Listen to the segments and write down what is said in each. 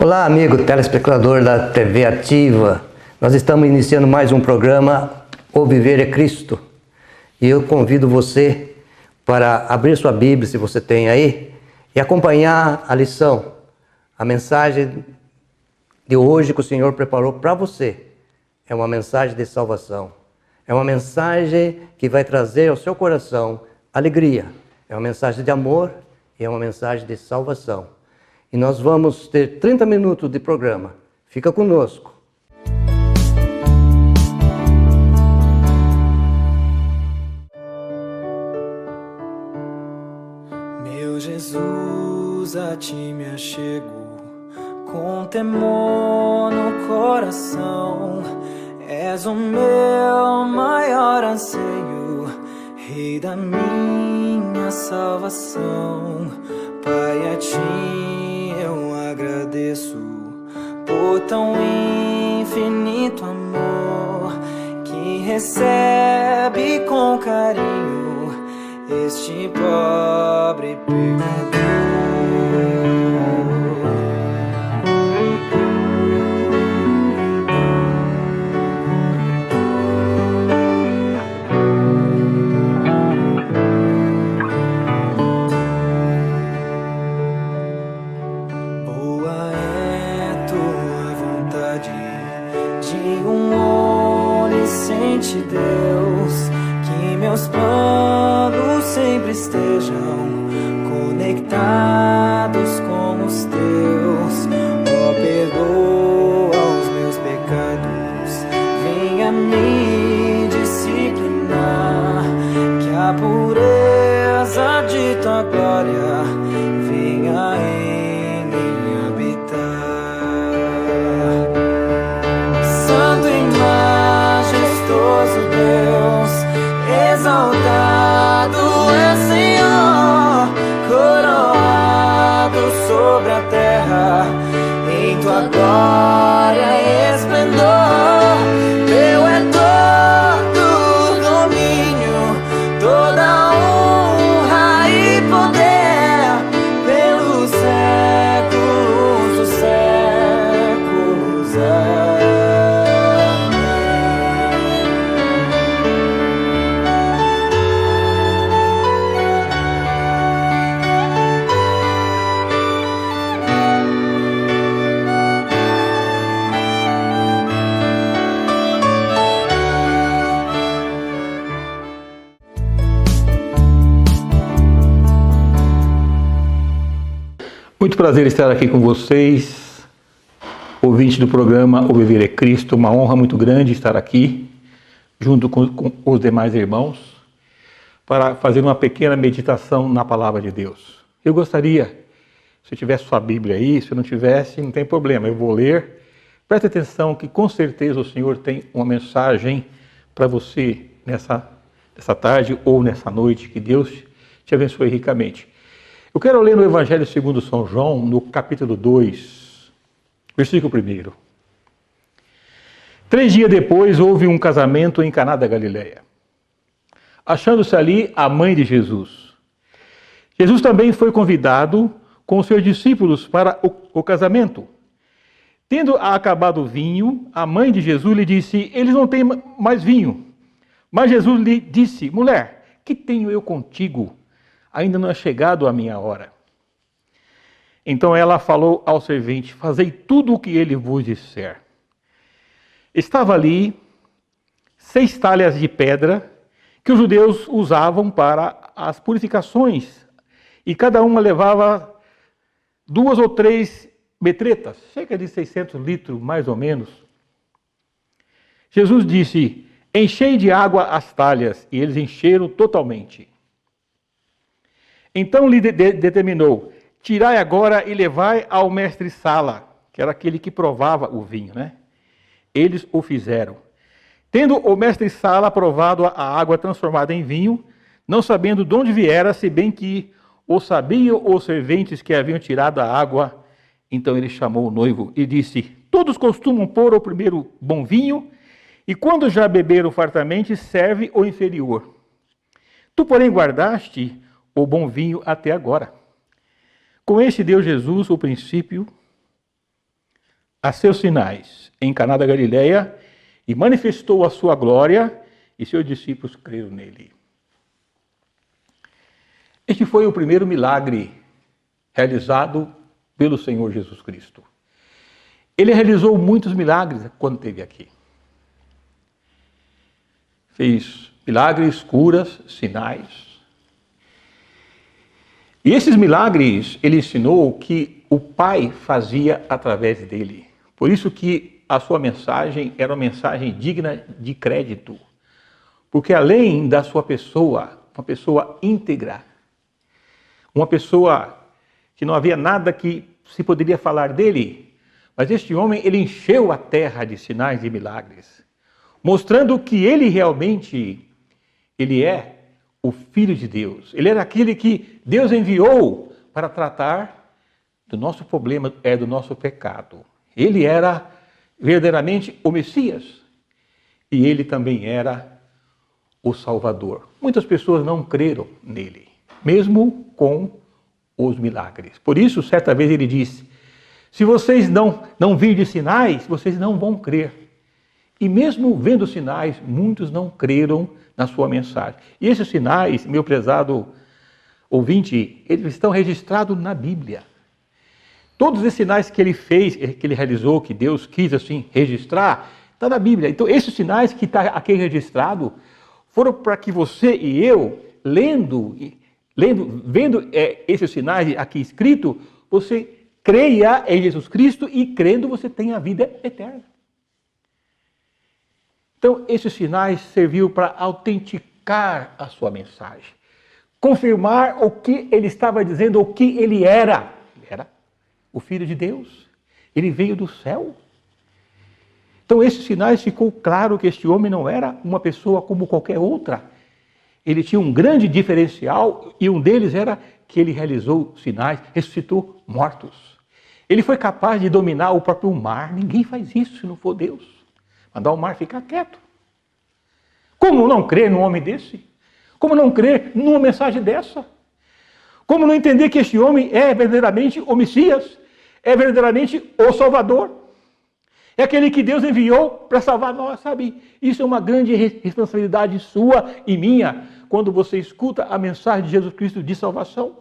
Olá, amigo telespectador da TV Ativa. Nós estamos iniciando mais um programa O Viver é Cristo. E eu convido você para abrir sua Bíblia, se você tem aí, e acompanhar a lição, a mensagem de hoje que o Senhor preparou para você. É uma mensagem de salvação. É uma mensagem que vai trazer ao seu coração alegria. É uma mensagem de amor e é uma mensagem de salvação. E nós vamos ter 30 minutos de programa. Fica conosco. Meu Jesus, a ti me achego, com temor no coração. És o meu maior anseio, Rei da minha salvação. Pai, a ti eu agradeço por tão infinito amor que recebe com carinho este pobre pecador. Deus, que meus planos sempre estejam conectados com os teus. Ó, perdoa os meus pecados, venha me disciplinar, que a pureza de tua glória venha em mim habitar. Santo e majestoso Deus, exaltado é Senhor, coroado sobre a terra, em tua glória e esplendor. Teu é todo o domínio, toda honra e poder, pelos séculos dos séculos. Muito prazer estar aqui com vocês, ouvinte do programa O Viver é Cristo. Uma honra muito grande estar aqui, junto com os demais irmãos, para fazer uma pequena meditação na Palavra de Deus. Eu gostaria, se tivesse sua Bíblia aí, se não tivesse, não tem problema, eu vou ler. Preste atenção que com certeza o Senhor tem uma mensagem para você nessa tarde ou nessa noite. Que Deus te abençoe ricamente. Eu quero ler no Evangelho segundo São João, no capítulo 2, versículo 1. 3 dias depois, houve um casamento em Caná da Galileia, achando-se ali a mãe de Jesus. Jesus também foi convidado com os seus discípulos para o casamento. Tendo acabado o vinho, a mãe de Jesus lhe disse: eles não têm mais vinho. Mas Jesus lhe disse: mulher, que tenho eu contigo? Ainda não é chegado a minha hora. Então ela falou ao servente: fazei tudo o que ele vos disser. Estava ali 6 talhas de pedra que os judeus usavam para as purificações, e cada uma levava 2 ou 3 metretas, cerca de 600 litros mais ou menos. Jesus disse: enchei de água as talhas, e eles encheram totalmente. Então lhe determinou: tirai agora e levai ao mestre-sala, que era aquele que provava o vinho, né? Eles o fizeram. Tendo o mestre-sala provado a água transformada em vinho, não sabendo de onde viera, se bem que o sabiam os serventes que haviam tirado a água, então ele chamou o noivo e disse: todos costumam pôr o primeiro bom vinho, e quando já beberam fartamente, serve o inferior. Tu, porém, guardaste o bom vinho até agora. Com este deu Jesus o princípio a seus sinais em Caná da Galileia e manifestou a sua glória, e seus discípulos creram nele. Este foi o primeiro milagre realizado pelo Senhor Jesus Cristo. Ele realizou muitos milagres quando esteve aqui. Fez milagres, curas, sinais. E esses milagres ele ensinou que o Pai fazia através dele. Por isso que a sua mensagem era uma mensagem digna de crédito. Porque além da sua pessoa, uma pessoa íntegra, uma pessoa que não havia nada que se poderia falar dele, mas este homem, ele encheu a terra de sinais e milagres, mostrando que ele realmente, ele é o Filho de Deus. Ele era aquele que Deus enviou para tratar do nosso problema, do nosso pecado. Ele era verdadeiramente o Messias e ele também era o Salvador. Muitas pessoas não creram nele, mesmo com os milagres. Por isso, certa vez ele disse: se vocês não virem sinais, vocês não vão crer. E mesmo vendo sinais, muitos não creram na sua mensagem. E esses sinais, meu prezado ouvinte, eles estão registrados na Bíblia. Todos os sinais que ele fez, que ele realizou, que Deus quis assim registrar, está na Bíblia. Então, esses sinais que está aqui registrado foram para que você e eu, vendo esses sinais aqui escritos, você creia em Jesus Cristo e crendo você tem a vida eterna. Então, esses sinais serviram para autenticar a sua mensagem, confirmar o que ele estava dizendo, o que ele era. Ele era o Filho de Deus. Ele veio do céu. Então, esses sinais ficou claro que este homem não era uma pessoa como qualquer outra. Ele tinha um grande diferencial e um deles era que ele realizou sinais, ressuscitou mortos. Ele foi capaz de dominar o próprio mar. Ninguém faz isso se não for Deus. Mandar o mar ficar quieto. Como não crer num homem desse? Como não crer numa mensagem dessa? Como não entender que este homem é verdadeiramente o Messias? É verdadeiramente o Salvador? É aquele que Deus enviou para salvar nós, sabe? Isso é uma grande responsabilidade sua e minha, quando você escuta a mensagem de Jesus Cristo de salvação.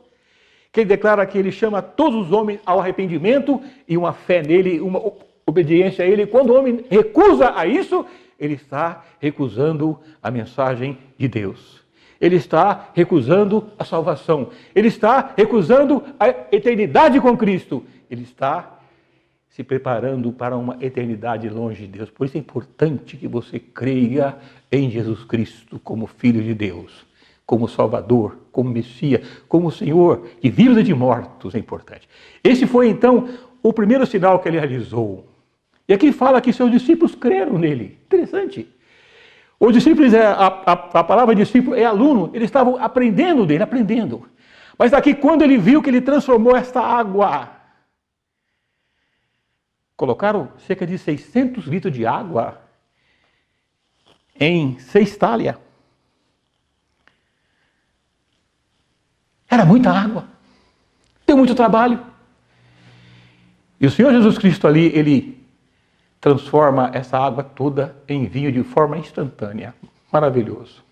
Que ele declara que ele chama todos os homens ao arrependimento e uma fé nele, uma obediência a ele. Quando o homem recusa a isso, ele está recusando a mensagem de Deus. Ele está recusando a salvação. Ele está recusando a eternidade com Cristo. Ele está se preparando para uma eternidade longe de Deus. Por isso é importante que você creia em Jesus Cristo como Filho de Deus, como Salvador, como Messias, como Senhor de vivos e de mortos. É importante. Esse foi então o primeiro sinal que ele realizou. E aqui fala que seus discípulos creram nele. Interessante. Os discípulos, a palavra discípulo é aluno, eles estavam aprendendo dele, aprendendo. Mas aqui quando ele viu que ele transformou esta água, colocaram cerca de 600 litros de água em 6 talhas. Era muita água. Deu muito trabalho. E o Senhor Jesus Cristo ali, ele transforma essa água toda em vinho de forma instantânea. Maravilhoso.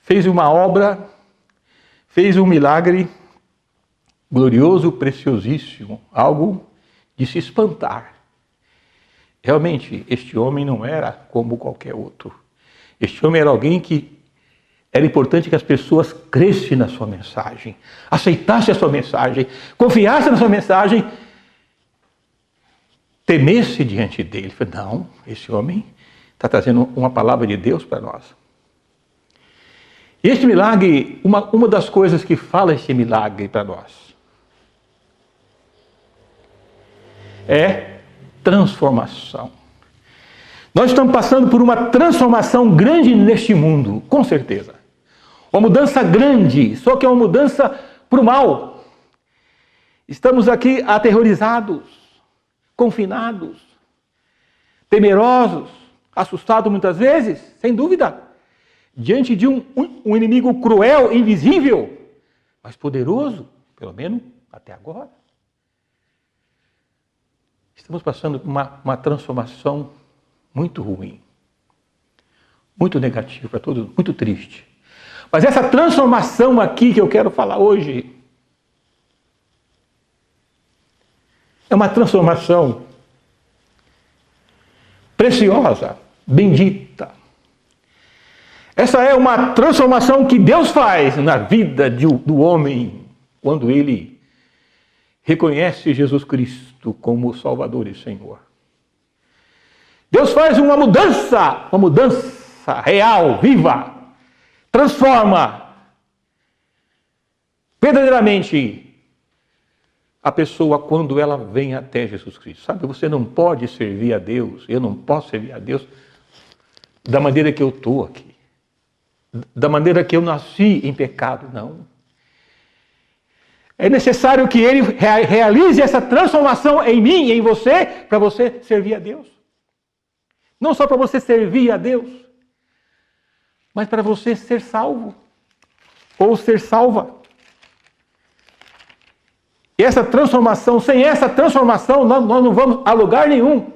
Fez uma obra, fez um milagre glorioso, preciosíssimo, algo de se espantar. Realmente, este homem não era como qualquer outro. Este homem era alguém que era importante que as pessoas crescem na sua mensagem, aceitassem a sua mensagem, confiassem na sua mensagem, temesse diante dele. Não, esse homem está trazendo uma palavra de Deus para nós. E este milagre, uma das coisas que fala este milagre para nós, é transformação. Nós estamos passando por uma transformação grande neste mundo, com certeza. Uma mudança grande, só que é uma mudança para o mal. Estamos aqui aterrorizados, confinados, temerosos, assustados muitas vezes, sem dúvida, diante de um inimigo cruel, invisível, mas poderoso, pelo menos até agora. Estamos passando por uma transformação muito ruim, muito negativa para todos, muito triste. Mas essa transformação aqui que eu quero falar hoje é uma transformação preciosa, bendita. Essa é uma transformação que Deus faz na vida do homem quando ele reconhece Jesus Cristo como Salvador e Senhor. Deus faz uma mudança real, viva, transforma verdadeiramente a pessoa quando ela vem até Jesus Cristo. Sabe, você não pode servir a Deus, eu não posso servir a Deus da maneira que eu estou aqui, da maneira que eu nasci em pecado, não. É necessário que Ele realize essa transformação em mim e em você, para você servir a Deus. Não só para você servir a Deus, mas para você ser salvo, ou ser salva. E essa transformação, sem essa transformação, nós não vamos a lugar nenhum.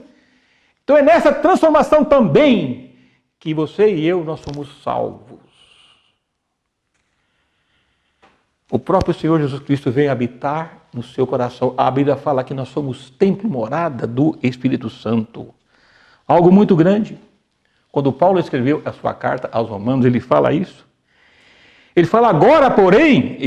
Então é nessa transformação também que você e eu, nós somos salvos. O próprio Senhor Jesus Cristo vem habitar no seu coração. A Bíblia fala que nós somos templo, morada do Espírito Santo. Algo muito grande. Quando Paulo escreveu a sua carta aos Romanos, ele fala isso. Ele fala, agora, porém,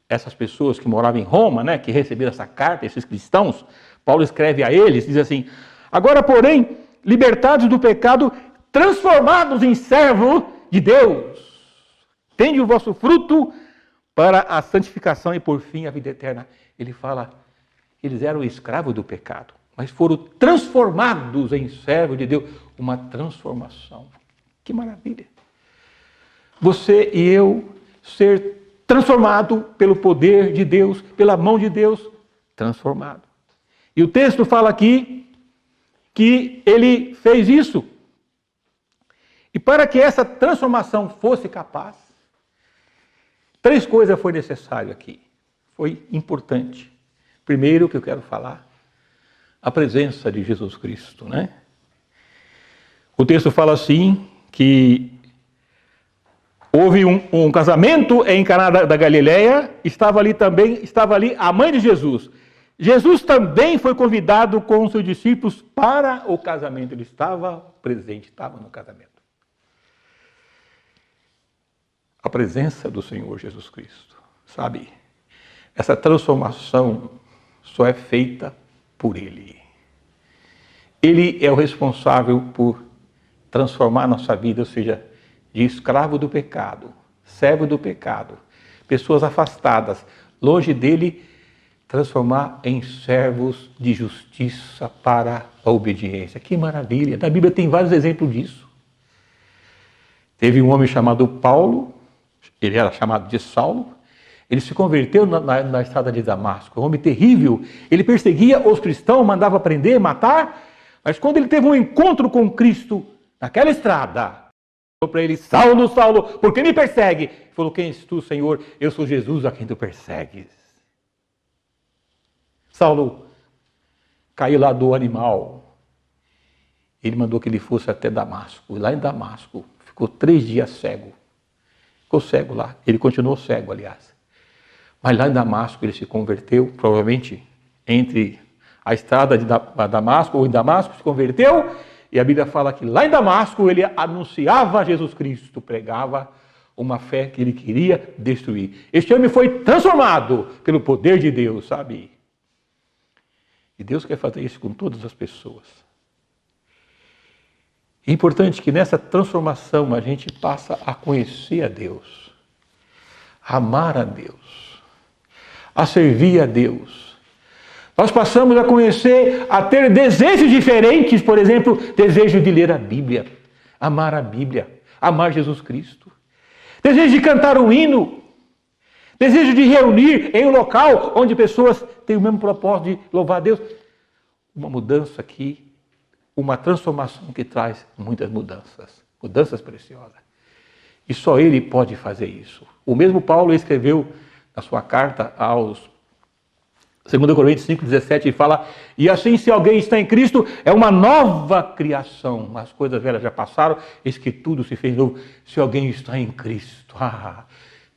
essas pessoas que moravam em Roma, né, que receberam essa carta, esses cristãos, Paulo escreve a eles, diz assim, agora, porém, libertados do pecado, transformados em servos de Deus, tende o vosso fruto para a santificação e, por fim, a vida eterna. Ele fala, eles eram escravos do pecado, mas foram transformados em servos de Deus. Uma transformação. Que maravilha. Você e eu ser transformado pelo poder de Deus, pela mão de Deus, transformado. E o texto fala aqui que ele fez isso. E para que essa transformação fosse capaz, 3 coisas foi necessário aqui. Foi importante. Primeiro que eu quero falar, a presença de Jesus Cristo, né? O texto fala assim, que houve um casamento em Caná da Galileia, estava ali a mãe de Jesus. Jesus também foi convidado com os seus discípulos para o casamento. Ele estava presente, estava no casamento. A presença do Senhor Jesus Cristo, sabe? Essa transformação só é feita por Ele. Ele é o responsável por transformar a nossa vida, ou seja, de escravo do pecado, servo do pecado, pessoas afastadas, longe dele, transformar em servos de justiça para a obediência. Que maravilha! Na Bíblia tem vários exemplos disso. Teve um homem chamado Paulo, ele era chamado de Saulo, ele se converteu na estrada de Damasco, um homem terrível, ele perseguia os cristãos, mandava prender, matar, mas quando ele teve um encontro com Cristo, naquela estrada, falou para ele, Saulo, Saulo, por que me persegue? Ele falou, quem és tu, Senhor? Eu sou Jesus a quem tu persegues. Saulo caiu lá do animal. Ele mandou que ele fosse até Damasco. E lá em Damasco, ficou 3 dias cego. Ficou cego lá. Ele continuou cego, aliás. Mas lá em Damasco ele se converteu, provavelmente entre a estrada de Damasco, ou em Damasco se converteu, e a Bíblia fala que lá em Damasco ele anunciava Jesus Cristo, pregava uma fé que ele queria destruir. Este homem foi transformado pelo poder de Deus, sabe? E Deus quer fazer isso com todas as pessoas. É importante que nessa transformação a gente passa a conhecer a Deus, a amar a Deus, a servir a Deus. Nós passamos a conhecer, a ter desejos diferentes, por exemplo, desejo de ler a Bíblia, amar Jesus Cristo. Desejo de cantar um hino, desejo de reunir em um local onde pessoas têm o mesmo propósito de louvar a Deus. Uma mudança aqui, uma transformação que traz muitas mudanças preciosas. E só Ele pode fazer isso. O mesmo Paulo escreveu na sua carta aos 2 Coríntios 5,17, ele fala: e assim, se alguém está em Cristo, é uma nova criação. As coisas velhas já passaram, eis que tudo se fez novo. Se alguém está em Cristo,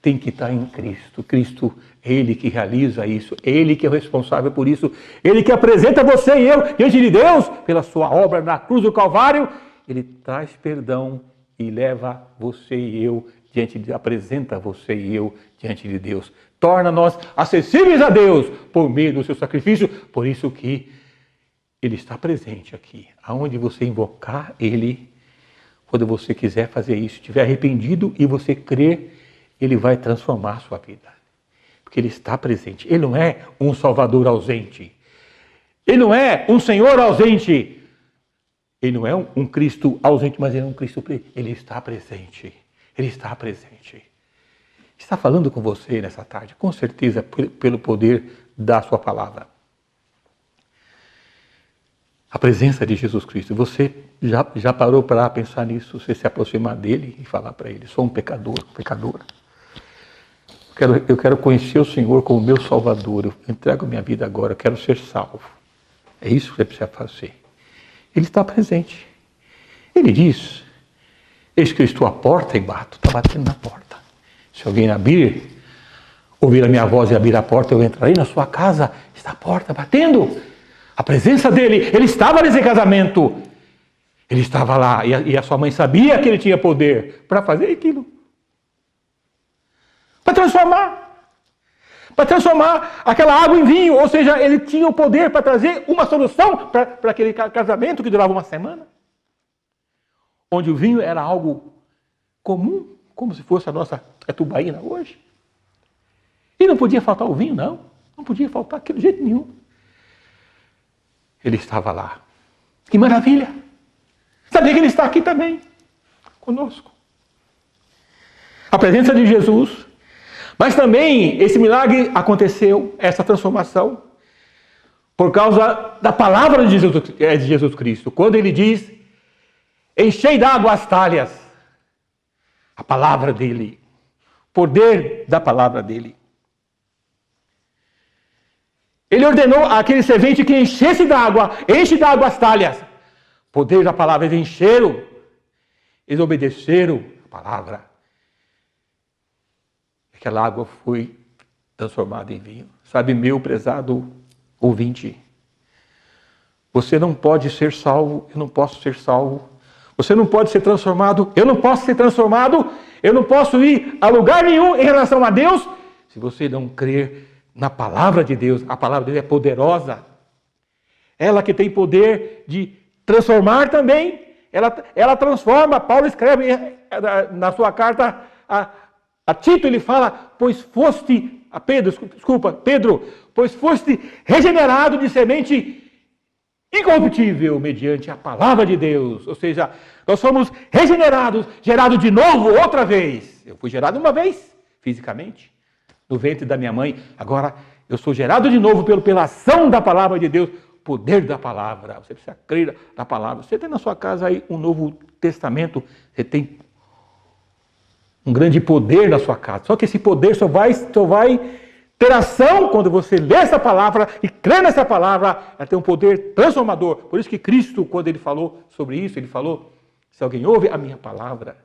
tem que estar em Cristo. Cristo é Ele que realiza isso, é Ele que é o responsável por isso, Ele que apresenta você e eu diante de Deus, pela sua obra na cruz do Calvário. Ele traz perdão e leva você e eu apresenta você e eu diante de Deus. Torna nós acessíveis a Deus por meio do seu sacrifício. Por isso que Ele está presente aqui. Aonde você invocar Ele, quando você quiser fazer isso, estiver arrependido e você crer, Ele vai transformar a sua vida. Porque Ele está presente. Ele não é um Salvador ausente. Ele não é um Senhor ausente. Ele não é um Cristo ausente, mas Ele é um Cristo presente. Ele está presente. Ele está presente. Está falando com você nessa tarde, com certeza, pelo poder da sua palavra. A presença de Jesus Cristo. Você já parou para pensar nisso? Você se aproximar dele e falar para ele: sou um pecador, pecadora. Eu quero conhecer o Senhor como meu Salvador. Eu entrego minha vida agora, eu quero ser salvo. É isso que você precisa fazer. Ele está presente. Ele diz: eis que eu estou à porta e bato. Está batendo na porta. Se alguém ouvir a minha voz e abrir a porta, eu entrarei na sua casa. Está a porta batendo. A presença dele. Ele estava nesse casamento. Ele estava lá. E a sua mãe sabia que ele tinha poder para fazer aquilo. Para transformar aquela água em vinho. Ou seja, ele tinha o poder para trazer uma solução para aquele casamento que durava uma semana. Onde o vinho era algo comum, como se fosse a nossa tubaína hoje. E não podia faltar o vinho, não. Não podia faltar aquilo de jeito nenhum. Ele estava lá. Que maravilha! Sabia que ele está aqui também, conosco. A presença de Jesus. Mas também esse milagre aconteceu, essa transformação, por causa da palavra de Jesus Cristo. Quando ele diz: enchei d'água as talhas. A palavra dele. Poder da palavra dele. Ele ordenou àquele servente que enchesse d'água, enche d'água as talhas. Poder da palavra. Eles encheram. Eles obedeceram a palavra. Aquela água foi transformada em vinho. Sabe, meu prezado ouvinte, você não pode ser salvo, eu não posso ser salvo. Você não pode ser transformado, eu não posso ser transformado, eu não posso ir a lugar nenhum em relação a Deus, se você não crer na palavra de Deus. A palavra de Deus é poderosa. Ela que tem poder de transformar também, ela transforma. Paulo escreve na sua carta a Tito, ele fala: pois foste, Pedro, pois foste regenerado de semente incorruptível mediante a palavra de Deus. Ou seja, nós somos regenerados, gerados de novo outra vez. Eu fui gerado uma vez, fisicamente, no ventre da minha mãe. Agora eu sou gerado de novo pela ação da palavra de Deus, poder da palavra. Você precisa crer na palavra. Você tem na sua casa aí um Novo Testamento, você tem um grande poder na sua casa. Só que esse poder só vai ter ação quando você lê essa palavra e crê nessa palavra. Ela tem um poder transformador. Por isso que Cristo, quando ele falou sobre isso, ele falou: se alguém ouve a minha palavra,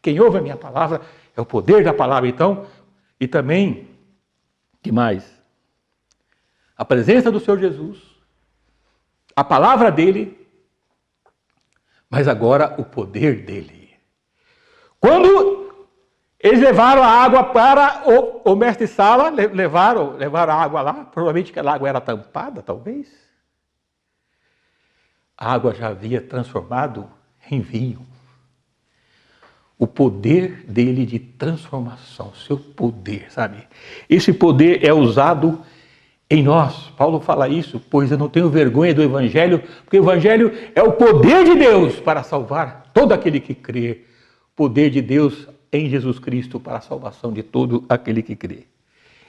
quem ouve a minha palavra é o poder da palavra. Então, e também, que mais? A presença do Senhor Jesus, a palavra dele, mas agora o poder dele. Quando eles levaram a água para o mestre-sala, levaram a água lá, provavelmente aquela água era tampada, talvez. A água já havia transformado em vinho. O poder dele de transformação, seu poder, sabe? Esse poder é usado em nós. Paulo fala isso: pois eu não tenho vergonha do Evangelho, porque o Evangelho é o poder de Deus para salvar todo aquele que crê. Poder de Deus em Jesus Cristo para a salvação de todo aquele que crê.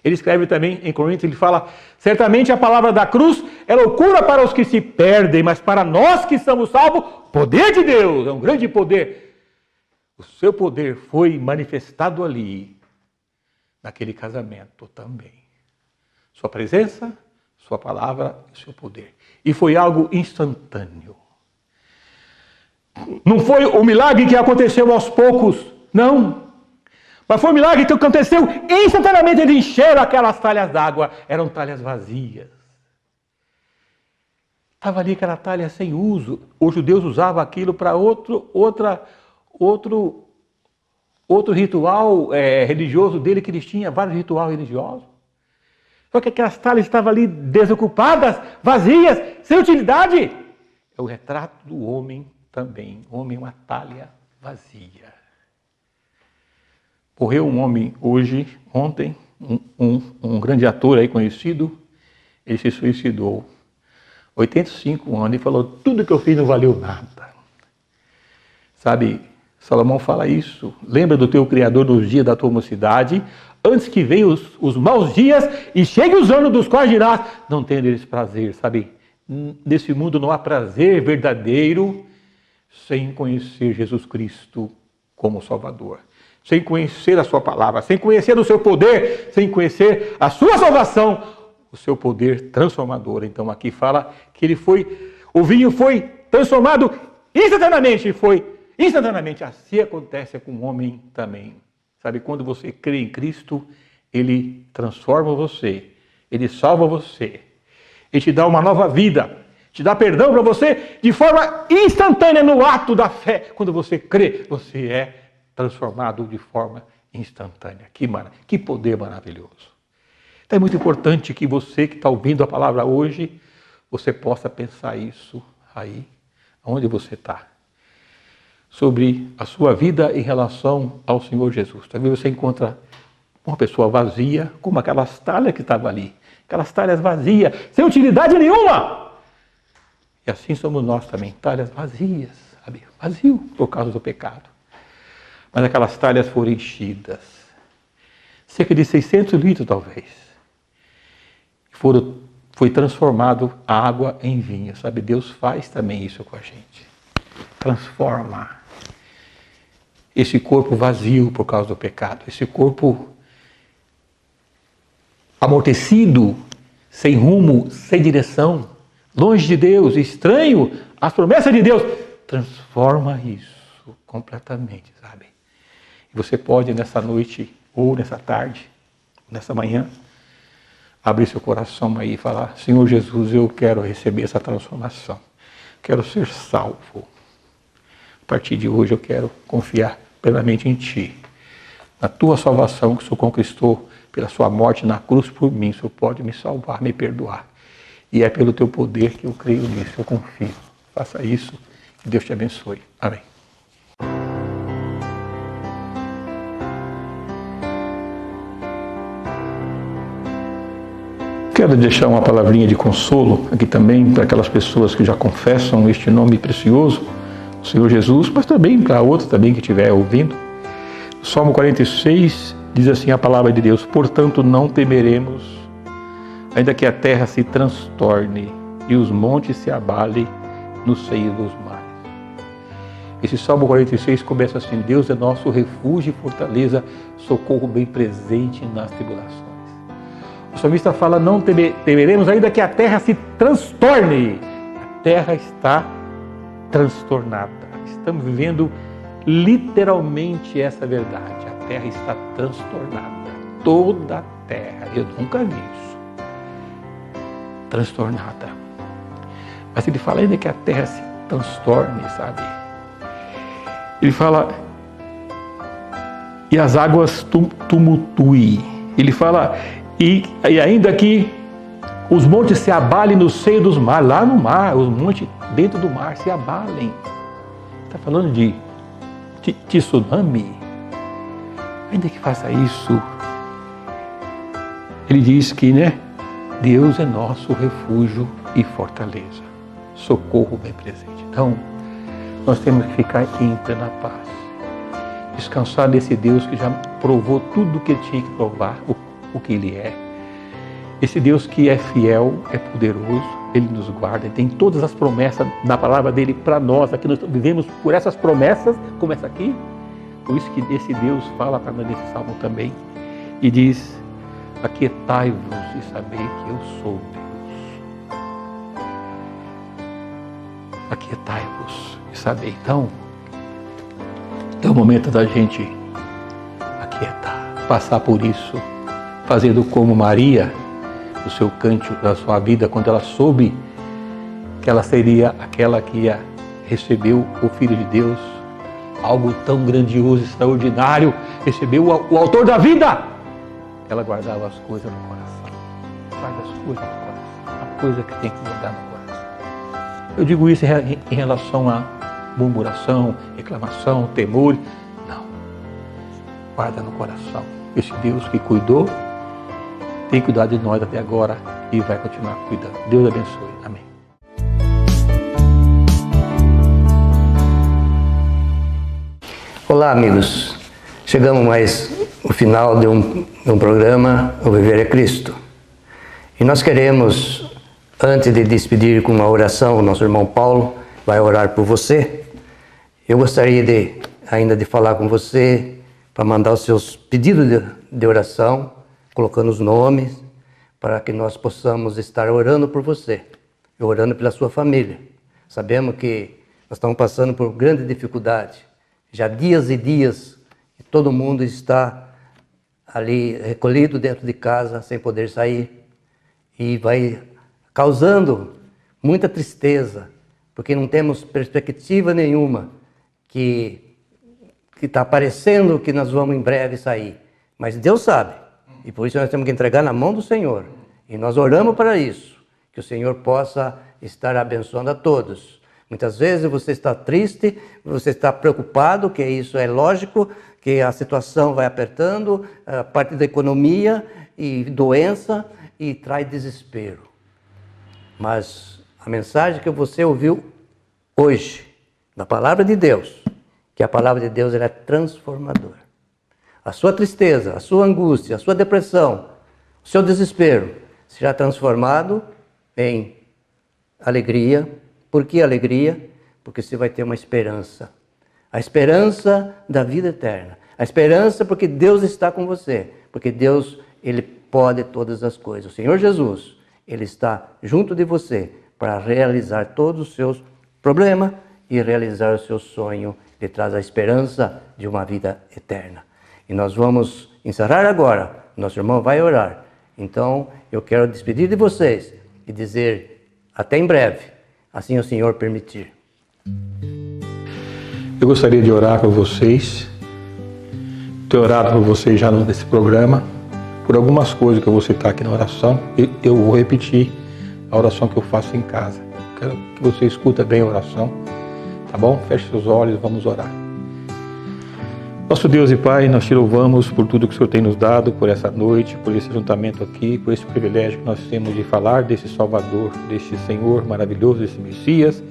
Ele escreve também em Coríntios, ele fala: certamente a palavra da cruz é loucura para os que se perdem, mas para nós que somos salvos, poder de Deus, é um grande poder. O seu poder foi manifestado ali, naquele casamento também. Sua presença, sua palavra e o seu poder. E foi algo instantâneo. Não foi o milagre que aconteceu aos poucos, não. Mas foi um milagre que aconteceu instantaneamente. Eles encheram aquelas talhas d'água. Eram talhas vazias. Estava ali aquela talha sem uso. Os judeus usavam aquilo para outro ritual religioso dele, que eles tinham vários rituais religiosos. Só que aquelas talhas estavam ali desocupadas, vazias, sem utilidade. É o retrato do homem também. O homem é uma talha vazia. Morreu um homem ontem, um grande ator aí conhecido, ele se suicidou. 85 anos, e falou, tudo que eu fiz não valeu nada. Sabe, Salomão fala isso. Lembra do teu Criador nos dias da tua mocidade, antes que venham os maus dias e cheguem os anos dos quais dirás, não tenho deles prazer. Sabe, nesse mundo não há prazer verdadeiro sem conhecer Jesus Cristo como Salvador. Sem conhecer a sua palavra, sem conhecer o seu poder, sem conhecer a sua salvação, o seu poder transformador. Então aqui fala que o vinho foi transformado instantaneamente, assim acontece com o homem também. Sabe, quando você crê em Cristo, Ele transforma você, Ele salva você, Ele te dá uma nova vida, te dá perdão para você de forma instantânea no ato da fé. Quando você crê, você é transformado de forma instantânea. Que poder maravilhoso. Então é muito importante que você que está ouvindo a palavra hoje, você possa pensar isso aí, onde você está. Sobre a sua vida em relação ao Senhor Jesus. Talvez você encontra uma pessoa vazia, como aquelas talhas que estavam ali. Aquelas talhas vazias, sem utilidade nenhuma. E assim somos nós também, talhas vazias, sabe? Vazio por causa do pecado. Mas aquelas talhas foram enchidas. Cerca de 600 litros, talvez. Foi transformado a água em vinho. Sabe, Deus faz também isso com a gente. Transforma esse corpo vazio por causa do pecado. Esse corpo amortecido, sem rumo, sem direção, longe de Deus, estranho às promessas de Deus. Transforma isso completamente, sabe? E você pode nessa noite, ou nessa tarde, nessa manhã, abrir seu coração aí e falar, Senhor Jesus, eu quero receber essa transformação. Quero ser salvo. A partir de hoje eu quero confiar plenamente em Ti. Na Tua salvação que o Senhor conquistou pela Sua morte na cruz por mim. O Senhor pode me salvar, me perdoar. E é pelo Teu poder que eu creio nisso, eu confio. Faça isso, que Deus te abençoe. Amém. Quero deixar uma palavrinha de consolo aqui também para aquelas pessoas que já confessam este nome precioso, o Senhor Jesus, mas também para outros também que estiver ouvindo. O Salmo 46 diz assim a palavra de Deus, portanto não temeremos, ainda que a terra se transtorne e os montes se abalem no seio dos mares. Esse Salmo 46 começa assim, Deus é nosso refúgio e fortaleza, socorro bem presente nas tribulações. O salmista fala, não temeremos ainda que a terra se transtorne. A terra está transtornada. Estamos vivendo literalmente essa verdade. A terra está transtornada. Toda a terra. Eu nunca vi isso. Transtornada. Mas ele fala ainda que a terra se transtorne, sabe? Ele fala, e as águas tumultuem. Ele fala, e ainda que os montes se abalem no seio dos mares, lá no mar, os montes dentro do mar se abalem. Está falando de tsunami. Ainda que faça isso, ele diz que, Deus é nosso refúgio e fortaleza, socorro bem presente. Então, nós temos que ficar em plena paz, descansar nesse Deus que já provou tudo o que ele tinha que provar, o que Ele é. Esse Deus que é fiel, é poderoso, Ele nos guarda, Ele tem todas as promessas na palavra dEle para nós. Aqui nós vivemos por essas promessas, como essa aqui. Por isso que esse Deus fala para nós nesse salmo também. E diz, aquietai-vos e sabei que eu sou Deus. aquietai-vos e sabei. Então, é o momento da gente aquietar, passar por isso, fazendo como Maria, o seu cântico da sua vida, quando ela soube que ela seria aquela que ia receber o Filho de Deus, algo tão grandioso, extraordinário, recebeu o autor da vida. Ela guardava as coisas no coração. Guarda as coisas no coração. A coisa que tem que guardar no coração. Eu digo isso em relação a murmuração, reclamação, temor. Não. Guarda no coração. Esse Deus que cuidou, tem cuidado de nós até agora e vai continuar cuidando. Deus abençoe. Amém. Olá, amigos. Chegamos mais ao final de um programa, O Viver é Cristo. E nós queremos, antes de despedir com uma oração, o nosso irmão Paulo vai orar por você. Eu gostaria ainda de falar com você para mandar os seus pedidos de oração, colocando os nomes, para que nós possamos estar orando por você e orando pela sua família. Sabemos que nós estamos passando por grande dificuldade. Já dias e dias que todo mundo está ali recolhido dentro de casa, sem poder sair. E vai causando muita tristeza, porque não temos perspectiva nenhuma que está parecendo que nós vamos em breve sair. Mas Deus sabe, e por isso nós temos que entregar na mão do Senhor. E nós oramos para isso, que o Senhor possa estar abençoando a todos. Muitas vezes você está triste, você está preocupado, que isso é lógico, que a situação vai apertando, a parte da economia e doença, e traz desespero. Mas a mensagem que você ouviu hoje, da palavra de Deus, que a palavra de Deus ela é transformadora. A sua tristeza, a sua angústia, a sua depressão, o seu desespero será transformado em alegria. Por que alegria? Porque você vai ter uma esperança. A esperança da vida eterna. A esperança porque Deus está com você. Porque Deus, Ele pode todas as coisas. O Senhor Jesus, Ele está junto de você para realizar todos os seus problemas e realizar o seu sonho. Ele traz a esperança de uma vida eterna. E nós vamos encerrar agora. Nosso irmão vai orar. Então, eu quero despedir de vocês e dizer até em breve, assim o Senhor permitir. Eu gostaria de orar por vocês, ter orado por vocês já nesse programa, por algumas coisas que eu vou citar aqui na oração. Eu vou repetir a oração que eu faço em casa. Quero que você escuta bem a oração, tá bom? Feche seus olhos, vamos orar. Nosso Deus e Pai, nós te louvamos por tudo que o Senhor tem nos dado, por essa noite, por esse juntamento aqui, por esse privilégio que nós temos de falar desse Salvador, desse Senhor maravilhoso, desse Messias,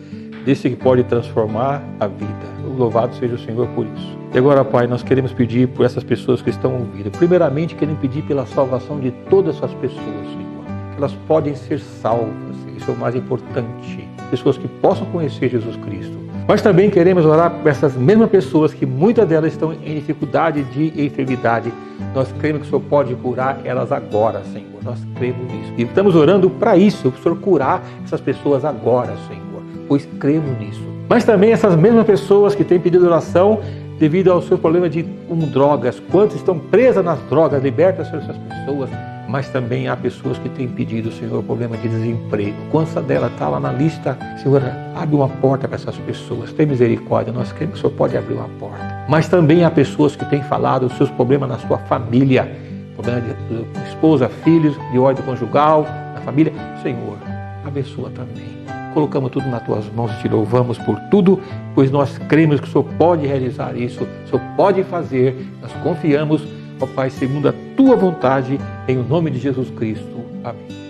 desse que pode transformar a vida. Louvado seja o Senhor por isso. E agora, Pai, nós queremos pedir por essas pessoas que estão ouvindo. Primeiramente, queremos pedir pela salvação de todas essas pessoas, Senhor. Que elas podem ser salvas, isso é o mais importante. Pessoas que possam conhecer Jesus Cristo. Mas também queremos orar por essas mesmas pessoas que muitas delas estão em dificuldade de enfermidade. Nós cremos que o Senhor pode curar elas agora, Senhor. Nós cremos nisso. E estamos orando para isso, para o Senhor curar essas pessoas agora, Senhor. Pois cremos nisso. Mas também essas mesmas pessoas que têm pedido oração devido ao seu problema de drogas. Quantas estão presas nas drogas? Liberta essas pessoas. Mas também há pessoas que têm pedido, Senhor, problema de desemprego. Quantas delas estão lá na lista? Senhor, abre uma porta para essas pessoas. Tem misericórdia, nós queremos que o Senhor pode abrir uma porta. Mas também há pessoas que têm falado os seus problemas na sua família. Problema de esposa, filhos, de ordem conjugal, na família. Senhor, abençoa também. Colocamos tudo nas tuas mãos e te louvamos por tudo, pois nós cremos que o Senhor pode realizar isso, o Senhor pode fazer. Nós confiamos, ó Pai, segundo a tua vontade, em o nome de Jesus Cristo. Amém.